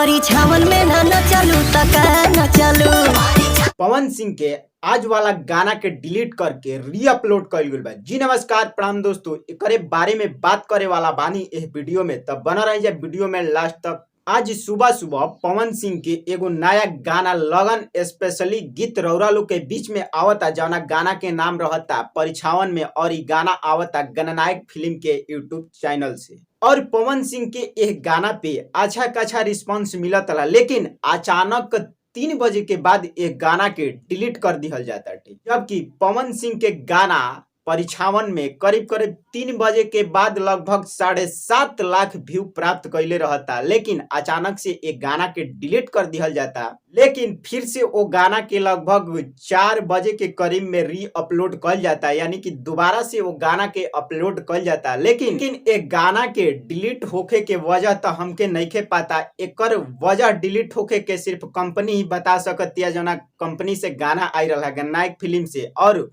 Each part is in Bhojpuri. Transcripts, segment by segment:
परिछावन में न चलू तका न चलू। पवन सिंह के आज वाला गाना के डिलीट करके रीअपलोड कइल गइल बा। जी नमस्कार प्रणाम दोस्तों, एकरे बारे में बात करे वाला बानी इस वीडियो में, तब बना रही जाए वीडियो में लास्ट तक। आज सुबह सुबह पवन सिंह के एगो नया गाना लगन स्पेशली गीत रौरा लोग के बीच में आवता, जौना गाना के नाम रहता परिछावन में, और ये गाना आवता गणनायक फिल्म के यूट्यूब चैनल से। और पवन सिंह के एक गाना पे अच्छा खासा रिस्पांस मिलत रहा, लेकिन अचानक 3 बजे के बाद एक गाना के डिलीट कर दिया जाता है। जबकि पवन सिंह के गाना परिछावन में करीब करीब 3 बजे के बाद लगभग 7.5 लाख व्यू प्राप्त कैले रहता, लेकिन अचानक से एक गाना के डिलीट कर दिया जाता। लेकिन फिर से वो गाना के लगभग 4 बजे के करीब में री अपलोड कर जाता, यानी कि दोबारा से वो गाना के अपलोड कर जाता। लेकिन एक गाना के डिलीट होके के वजह तो हमके नहीं पता। एकर वजह डिलीट होके के सिर्फ कंपनी ही बता सकती है, जना कंपनी से गाना आई रहा गणनायक फिल्म से। और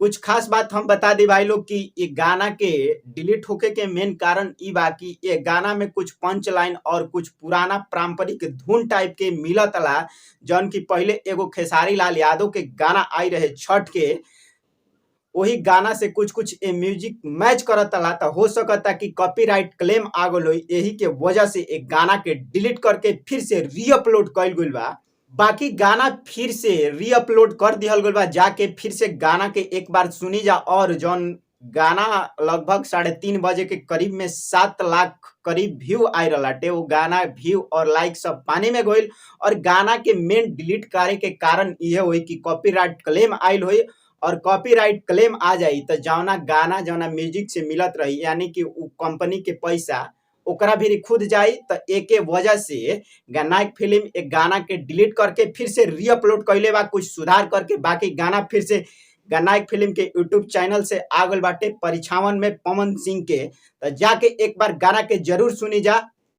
कुछ खास बात हम बता दी भाई लोग कि ये गाना के डिलीट होके के मेन कारण ई बा कि ये गाना में कुछ पंच लाइन और कुछ पुराना पारंपरिक धुन टाइप के मिलत ला, जौन की पहले एगो खेसारी लाल यादव के गाना आई रहे छठ के, वही गाना से कुछ म्यूजिक मैच करता, तो हो सकता कि कॉपीराइट क्लेम आ गल हो, यही के वजह से एक गाना के डिलीट करके फिर से रीअपलोड कइल गइल बा। बाकी गाना फिर से रीअपलोड कर दिया गइल बा, जाके फिर से गाना के एक बार सुनी जा। और जौन गाना लगभग 3:30 बजे के करीब में 7 लाख करीब व्यू आए रहा, वो गाना व्यू और लाइक सब पानी में गइल। और गाना के मेन डिलीट करे के कारण ये हुई कि कॉपीराइट क्लेम आयल हुई, और कॉपीराइट क्लेम आ जाई तो जौना गाना जौना म्यूजिक से मिलत रही, यानी कि वो कंपनी के पैसा ओकरा भी खुद जाई। तो एक वजह से गणनायक फिल्म एक गाना के डिलीट करके फिर से रीअपलोड कैले बा, कुछ सुधार करके। बाकी गाना फिर से गणनायक फिल्म के यूट्यूब चैनल से आ गल बाटे परिछावन में पवन सिंह के। तो जाके एक बार गाना के जरूर सुनी जा।